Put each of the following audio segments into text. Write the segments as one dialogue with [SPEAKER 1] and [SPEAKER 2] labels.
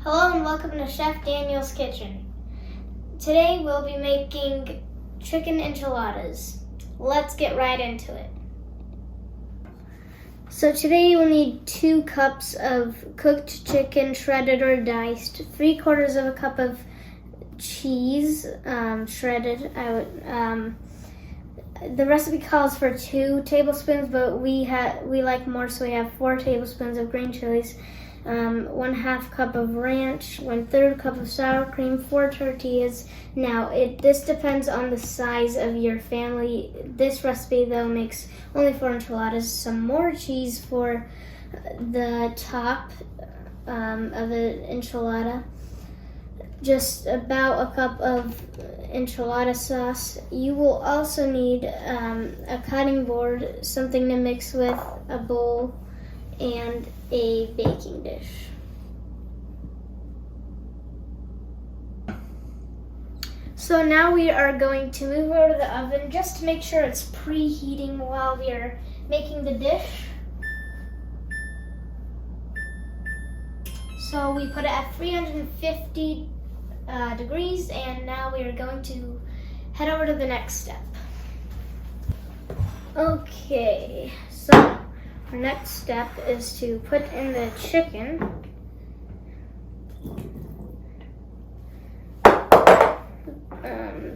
[SPEAKER 1] Hello and welcome to Chef Daniel's Kitchen. Today we'll be making chicken enchiladas. Let's get right into it. So today you will need 2 cups of cooked chicken, shredded or diced, 3/4 of a cup of cheese, shredded. The recipe calls for 2 tablespoons, but we like more, so we have 4 tablespoons of green chilies. 1/2 cup of ranch, 1/3 cup of sour cream, 4 tortillas. Now, this depends on the size of your family. This recipe, though, makes only 4 enchiladas. Some more cheese for the top of an enchilada. Just about a cup of enchilada sauce. You will also need a cutting board, something to mix with, a bowl, and a baking dish. So now we are going to move over to the oven just to make sure it's preheating while we are making the dish. So we put it at 350 degrees, and now we are going to head over to the next step. Okay, so our next step is to put in the chicken.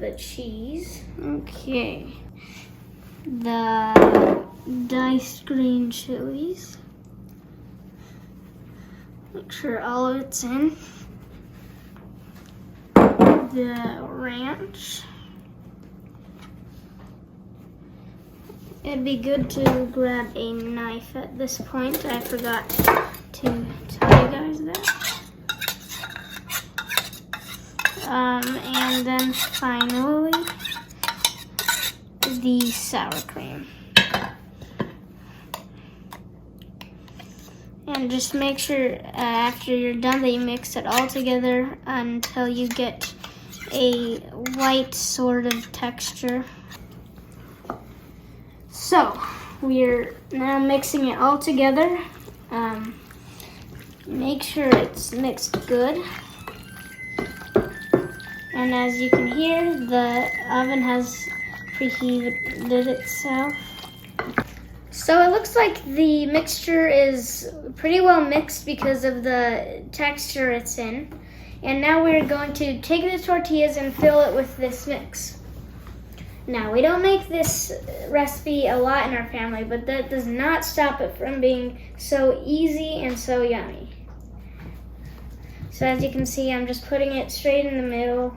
[SPEAKER 1] The cheese. Okay. The diced green chilies. Make sure all of it's in. The ranch. It'd be good to grab a knife at this point. I forgot to tell you guys that. And then finally, the sour cream. And just make sure after you're done that you mix it all together until you get a white sort of texture. So, we're now mixing it all together. Make sure it's mixed good. And as you can hear, the oven has preheated itself. So it looks like the mixture is pretty well mixed because of the texture it's in. And now we're going to take the tortillas and fill it with this mix. Now, we don't make this recipe a lot in our family, but that does not stop it from being so easy and so yummy. So as you can see, I'm just putting it straight in the middle,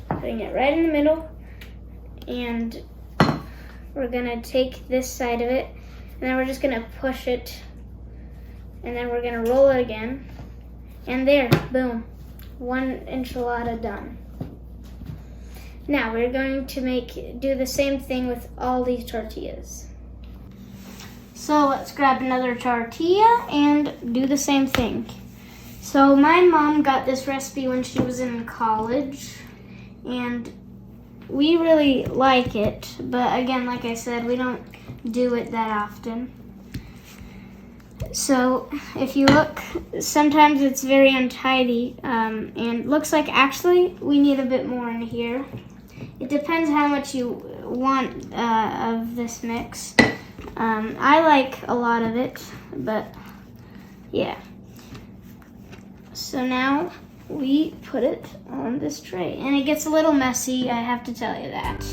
[SPEAKER 1] putting it right in the middle, and we're gonna take this side of it, and then we're just gonna push it, and then we're gonna roll it again, and there, boom, 1 enchilada done. Now we're going to do the same thing with all these tortillas. So let's grab another tortilla and do the same thing. So my mom got this recipe when she was in college, and we really like it, but again, like I said, we don't do it that often. So if you look, sometimes it's very untidy, and looks like actually we need a bit more in here. It depends how much you want of this mix. I like a lot of it, but yeah. So now we put it on this tray, and it gets a little messy, I have to tell you that.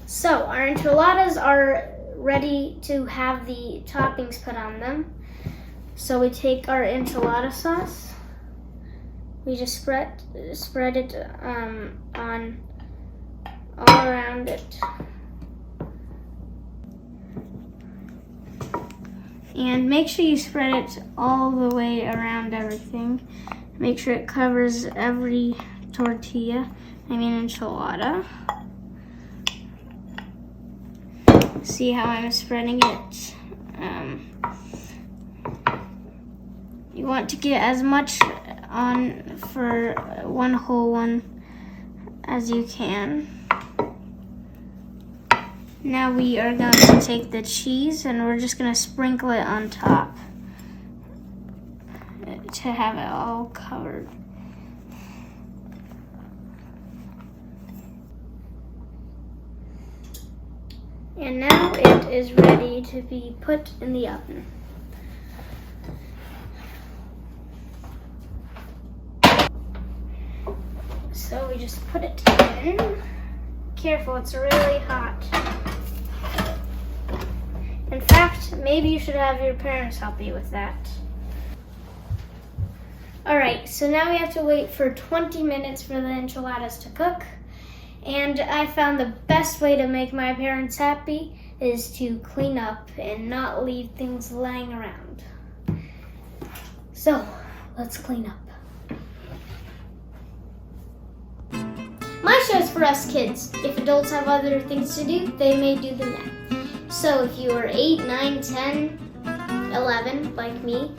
[SPEAKER 1] So our enchiladas are ready to have the toppings put on them. So we take our enchilada sauce, we just spread it on all around it. And make sure you spread it all the way around everything. Make sure it covers every enchilada. See how I'm spreading it? You want to get as much on for one whole one as you can. Now we are going to take the cheese and we're just going to sprinkle it on top to have it all covered. And now it is ready to be put in the oven. So we just put it in. Careful, it's really hot. In fact, maybe you should have your parents help you with that. Alright, so now we have to wait for 20 minutes for the enchiladas to cook. And I found the best way to make my parents happy is to clean up and not leave things lying around. So, let's clean up. My show's for us kids. If adults have other things to do, they may do them now. So if you are 8, 9, 10, 11, like me,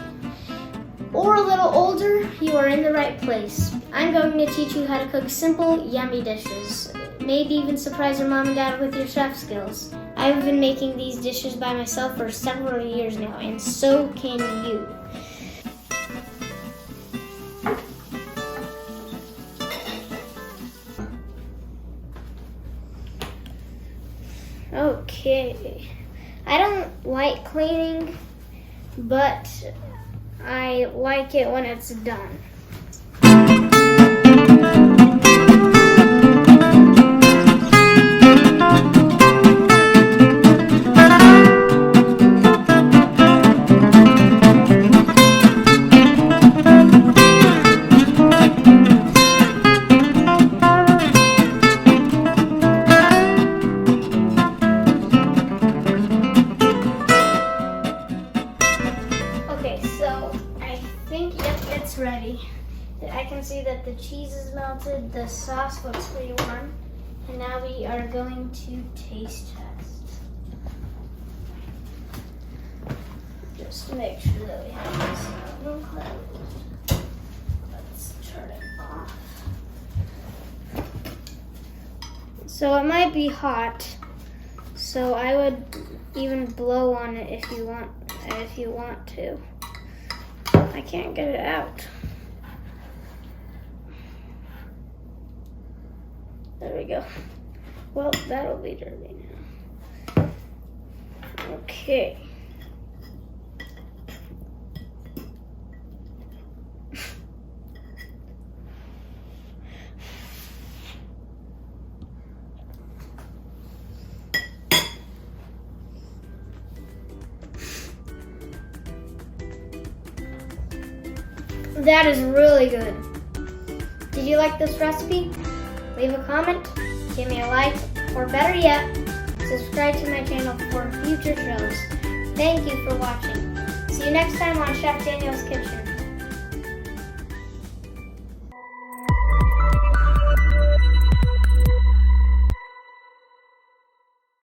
[SPEAKER 1] or a little older, you are in the right place. I'm going to teach you how to cook simple, yummy dishes. Maybe even surprise your mom and dad with your chef skills. I've been making these dishes by myself for several years now, and so can you. Okay, I don't like cleaning, but I like it when it's done. It's ready. I can see that the cheese is melted, the sauce looks pretty warm, and now we are going to taste test. Just to make sure that we have this oven closed. Let's turn it off. So it might be hot, so I would even blow on it if you want to. I can't get it out. There we go. Well, that'll be dirty now. Okay. That is really good. Did you like this recipe? Leave a comment, give me a like, or better yet, subscribe to my channel for future shows. Thank you for watching. See you next time on Chef Daniel's Kitchen.